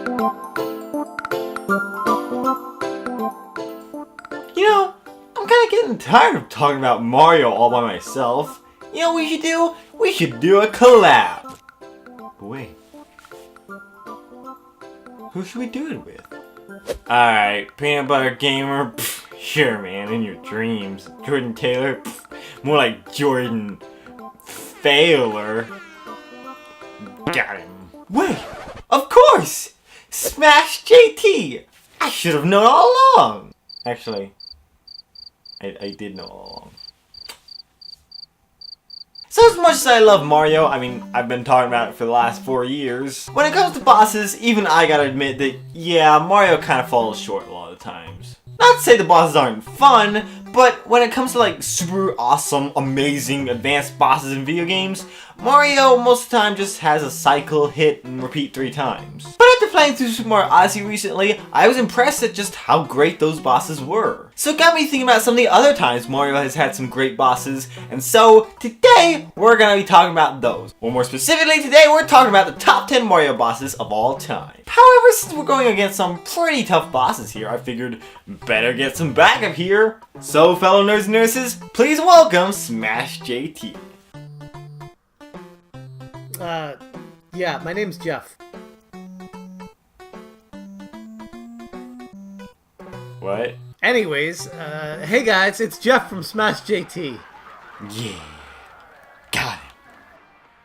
You know, I'm kinda getting tired of talking about Mario all by myself. You know what we should do? We should do a collab. But wait. Who should we do it with? Alright, Peanut Butter Gamer, pff, sure man, in your dreams. Jordan Taylor, pff, more like Jordan Failer. Got him. Wait, of course! Smash JT! I should have known all along! Actually, I did know all along. So as much as I love Mario, I mean, I've been talking about it for the last 4 years. When it comes to bosses, even I gotta admit that, yeah, Mario kind of falls short a lot of times. Not to say the bosses aren't fun, but when it comes to like super awesome, amazing, advanced bosses in video games, Mario most of the time just has a cycle, hit, and repeat 3 times. But after playing through Super Mario Odyssey recently, I was impressed at just how great those bosses were. So it got me thinking about some of the other times Mario has had some great bosses, and so today we're gonna be talking about those. Well, more specifically today we're talking about the top 10 Mario bosses of all time. However, since we're going against some pretty tough bosses here, I figured better get some backup here. So fellow nerds and nurses, please welcome Smash JT. Yeah, my name's Jeff. What? Anyways, hey guys, it's Jeff from Smash JT. Yeah. Got it.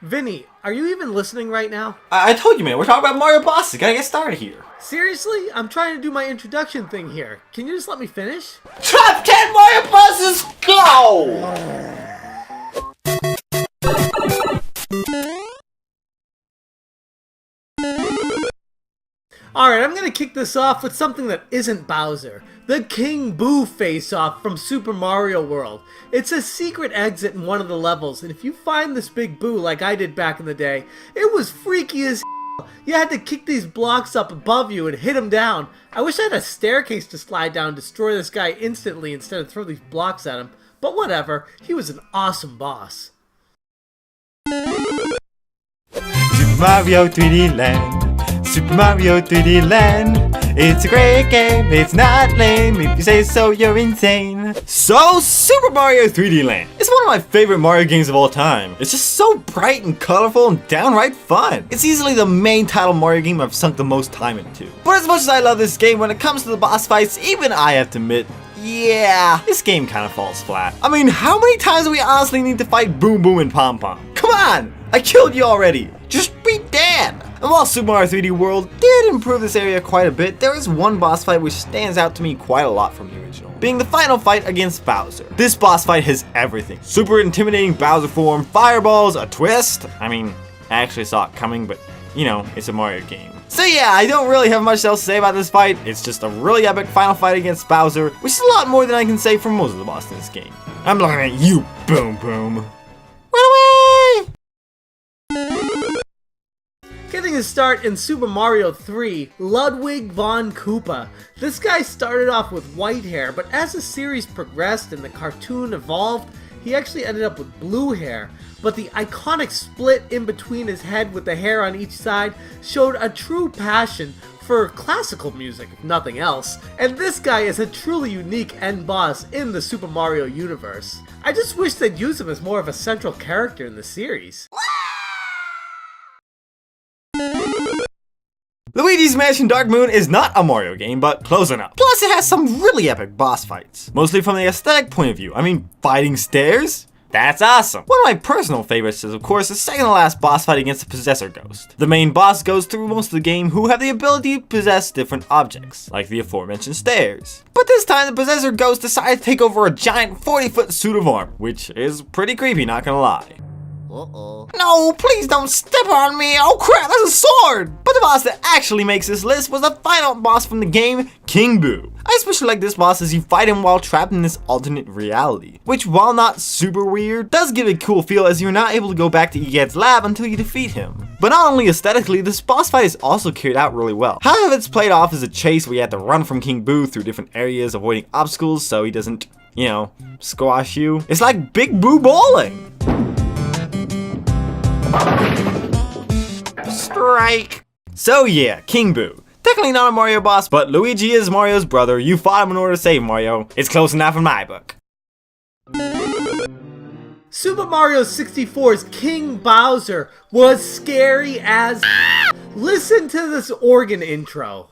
Vinny, are you even listening right now? I told you, man, we're talking about Mario bosses. Gotta get started here. Seriously? I'm trying to do my introduction thing here. Can you just let me finish? Top 10 Mario bosses, go! Alright, I'm gonna kick this off with something that isn't Bowser. The King Boo face-off from Super Mario World. It's a secret exit in one of the levels, and if you find this big Boo like I did back in the day, it was freaky as hell. You had to kick these blocks up above you and hit him down. I wish I had a staircase to slide down and destroy this guy instantly instead of throw these blocks at him. But whatever, he was an awesome boss. Super Mario 3D Land. Super Mario 3D Land. It's a great game, it's not lame. If you say so, you're insane. So, Super Mario 3D Land. It's one of my favorite Mario games of all time. It's just so bright and colorful and downright fun. It's easily the main title Mario game I've sunk the most time into. But as much as I love this game, when it comes to the boss fights, even I have to admit, yeah, this game kind of falls flat. I mean, how many times do we honestly need to fight Boom Boom and Pom Pom? Come on! I killed you already! Just be dead! And while Super Mario 3D World did improve this area quite a bit, there is one boss fight which stands out to me quite a lot from the original, being the final fight against Bowser. This boss fight has everything. Super intimidating Bowser form, fireballs, a twist. I mean, I actually saw it coming, but you know, it's a Mario game. So yeah, I don't really have much else to say about this fight. It's just a really epic final fight against Bowser, which is a lot more than I can say for most of the bosses in this game. I'm looking at you, Boom Boom. Run away! Getting his start in Super Mario 3, Ludwig Von Koopa. This guy started off with white hair, but as the series progressed and the cartoon evolved, he actually ended up with blue hair. But the iconic split in between his head with the hair on each side showed a true passion for classical music, if nothing else. And this guy is a truly unique end boss in the Super Mario universe. I just wish they'd use him as more of a central character in the series. Luigis Mansion Dark Moon is not a Mario game, but close enough. Plus, it has some really epic boss fights. Mostly from the aesthetic point of view. I mean, fighting stairs? That's awesome. One of my personal favorites is, of course, the second to last boss fight against the Possessor Ghost. The main boss goes through most of the game who have the ability to possess different objects, like the aforementioned stairs. But this time, the Possessor Ghost decided to take over a giant 40-foot suit of armor, which is pretty creepy, not gonna lie. Uh-oh. No, please don't step on me! Oh crap, that's a sword! But the boss that actually makes this list was the final boss from the game, King Boo. I especially like this boss as you fight him while trapped in this alternate reality, which while not super weird, does give a cool feel as you're not able to go back to Egad's lab until you defeat him. But not only aesthetically, this boss fight is also carried out really well. Half of it's played off as a chase where you have to run from King Boo through different areas avoiding obstacles so he doesn't, you know, squash you. It's like Big Boo bowling! Strike! So yeah, King Boo. Technically not a Mario boss, but Luigi is Mario's brother. You fought him in order to save Mario. It's close enough in my book. Super Mario 64's King Bowser was scary as Listen to this organ intro.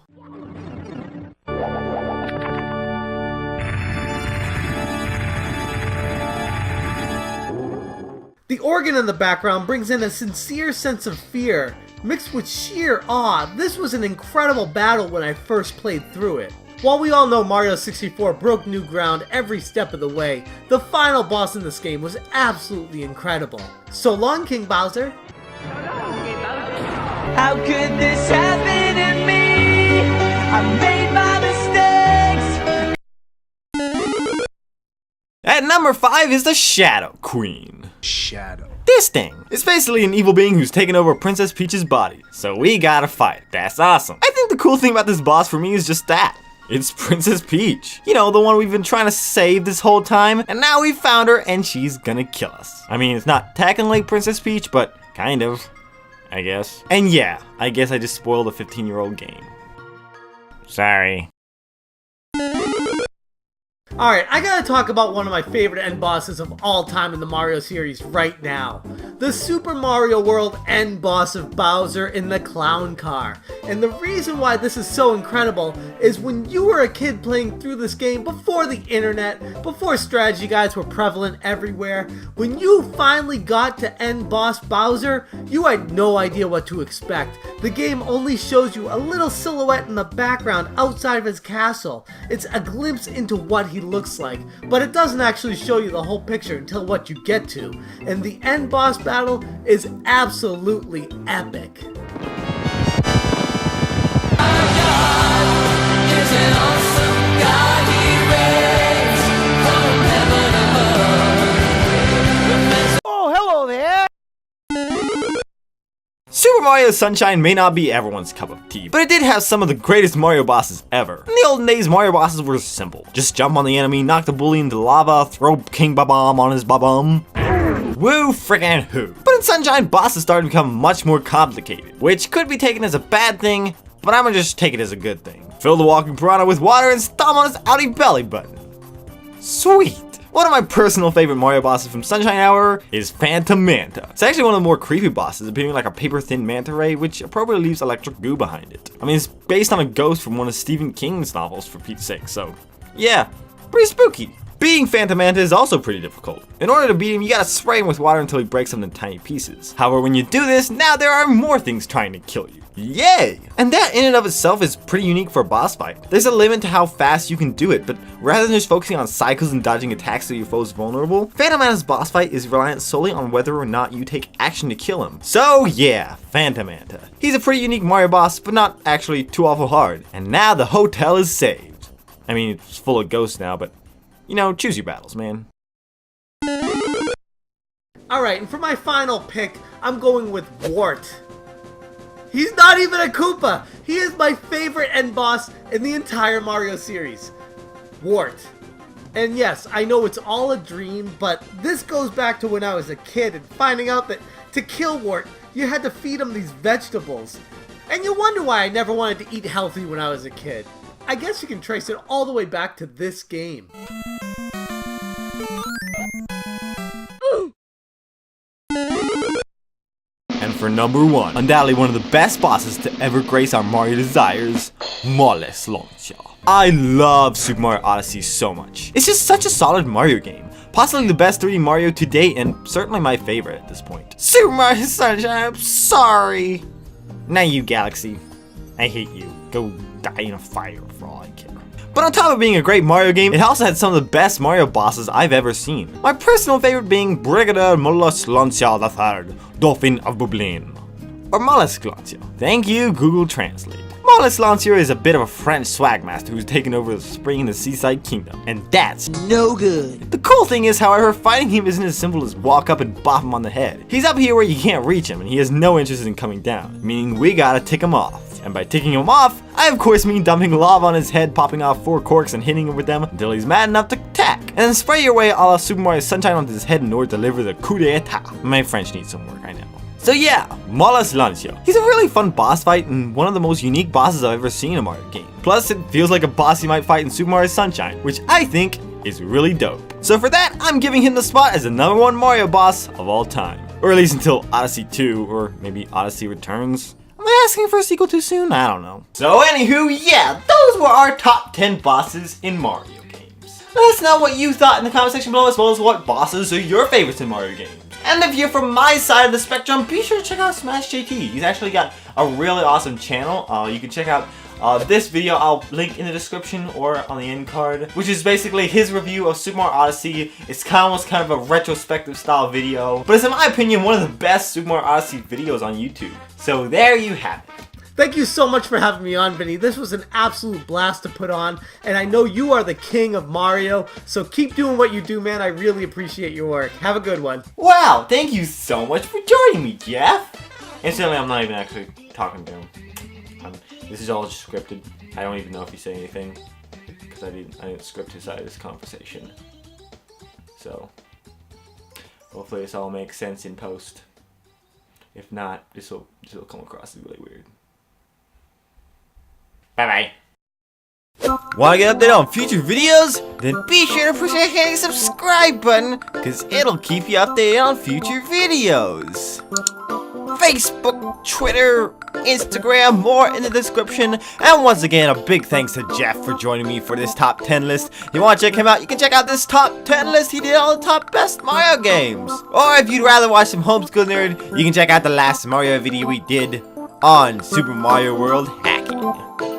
The organ in the background brings in a sincere sense of fear, mixed with sheer awe. This was an incredible battle when I first played through it. While we all know Mario 64 broke new ground every step of the way, the final boss in this game was absolutely incredible. So long, King Bowser. How could this happen to me? I made my mistakes. At number 5 is the Shadow Queen. Shadow. This thing is basically an evil being who's taken over Princess Peach's body, so we gotta fight. That's awesome. I think the cool thing about this boss for me is just that. It's Princess Peach. You know, the one we've been trying to save this whole time, and now we found her and she's gonna kill us. I mean, it's not technically Princess Peach, but kind of, I guess. And yeah, I guess I just spoiled a 15-year-old game. Sorry. Alright, I gotta talk about one of my favorite end bosses of all time in the Mario series right now. The Super Mario World end boss of Bowser in the clown car. And the reason why this is so incredible is when you were a kid playing through this game before the internet, before strategy guides were prevalent everywhere, when you finally got to end boss Bowser, you had no idea what to expect. The game only shows you a little silhouette in the background outside of his castle. It's a glimpse into what he looks like, but it doesn't actually show you the whole picture until what you get to. And the end boss battle is absolutely epic. Oh, hello there. Super Mario Sunshine may not be everyone's cup of tea, but it did have some of the greatest Mario bosses ever. In the olden days, Mario bosses were simple. Just jump on the enemy, knock the bully into lava, throw King Babam on his babum. Woo frickin' who. But in Sunshine, bosses started to become much more complicated, which could be taken as a bad thing, but I'm gonna just take it as a good thing. Fill the walking piranha with water and stomp on his outie belly button. Sweet. One of my personal favorite Mario bosses from Sunshine, however, is Phantom Manta. It's actually one of the more creepy bosses, appearing like a paper-thin manta ray, which appropriately leaves electric goo behind it. I mean, it's based on a ghost from one of Stephen King's novels, for Pete's sake, so yeah, pretty spooky. Beating Phantom Manta is also pretty difficult. In order to beat him, you gotta spray him with water until he breaks them in tiny pieces. However, when you do this, now there are more things trying to kill you. Yay! And that in and of itself is pretty unique for a boss fight. There's a limit to how fast you can do it, but rather than just focusing on cycles and dodging attacks so your foe's vulnerable, Phantom Manta's boss fight is reliant solely on whether or not you take action to kill him. So yeah, Phantom Manta. He's a pretty unique Mario boss, but not actually too awful hard. And now the hotel is saved. I mean, it's full of ghosts now, but you know, choose your battles, man. Alright, and for my final pick, I'm going with Wart. He's not even a Koopa! He is my favorite end boss in the entire Mario series. Wart. And yes, I know it's all a dream, but this goes back to when I was a kid and finding out that to kill Wart, you had to feed him these vegetables. And you wonder why I never wanted to eat healthy when I was a kid. I guess you can trace it all the way back to this game. And for number 1, undoubtedly one of the best bosses to ever grace our Mario desires, Moles Launcher. I love Super Mario Odyssey so much. It's just such a solid Mario game. Possibly the best 3D Mario to date, and certainly my favorite at this point. Super Mario Sunshine, I'm sorry. Now you, Galaxy. I hate you. Go die in a fire for all I care. But on top of being a great Mario game, it also had some of the best Mario bosses I've ever seen. My personal favorite being Brigadier Moles Launcher III, Dauphin of Bublin. Or Moles Launcher. Thank you, Google Translate. Moles Launcher is a bit of a French swag master who's taken over the spring in the Seaside Kingdom, and that's No good. the cool thing is, however, fighting him isn't as simple as walk up and bop him on the head. He's up here where you can't reach him, and he has no interest in coming down, meaning we gotta tick him off. And by ticking him off, I of course mean dumping lava on his head, popping off 4 corks and hitting him with them until he's mad enough to attack. And then spray your way a la Super Mario Sunshine onto his head in order to deliver the coup d'etat. My French needs some work, I know. So yeah, Lanza. He's a really fun boss fight and one of the most unique bosses I've ever seen in a Mario game. Plus, it feels like a boss you might fight in Super Mario Sunshine, which I think is really dope. So for that, I'm giving him the spot as the #1 Mario boss of all time. Or at least until Odyssey 2, or maybe Odyssey Returns. Am I asking for a sequel too soon? I don't know. So anywho, yeah, those were our top 10 bosses in Mario games. Let us know what you thought in the comment section below, as well as what bosses are your favorites in Mario games. And if you're from my side of the spectrum, be sure to check out Smash JT. He's actually got a really awesome channel. You can check out this video, I'll link in the description or on the end card, which is basically his review of Super Mario Odyssey. It's almost kind of a retrospective style video, but it's in my opinion one of the best Super Mario Odyssey videos on YouTube. So there you have it. Thank you so much for having me on, Vinny. This was an absolute blast to put on, and I know you are the king of Mario, so keep doing what you do, man. I really appreciate your work. Have a good one. Wow, thank you so much for joining me, Jeff. Incidentally, I'm not even actually talking to him. This is all just scripted. I don't even know if he said anything, because I didn't script his side of this conversation. So, hopefully this all makes sense in post. If not, this will come across as really weird. Bye bye. Want to get updated on future videos? Then be sure to push that handy subscribe button, because it'll keep you updated on future videos. Facebook, Twitter, Instagram, more in the description. And once again, a big thanks to Jeff for joining me for this top 10 list. If you want to check him out, you can check out this top 10 list. He did all the top best Mario games. Or if you'd rather watch some Homeschooled Nerd, you can check out the last Mario video we did on Super Mario World hacking.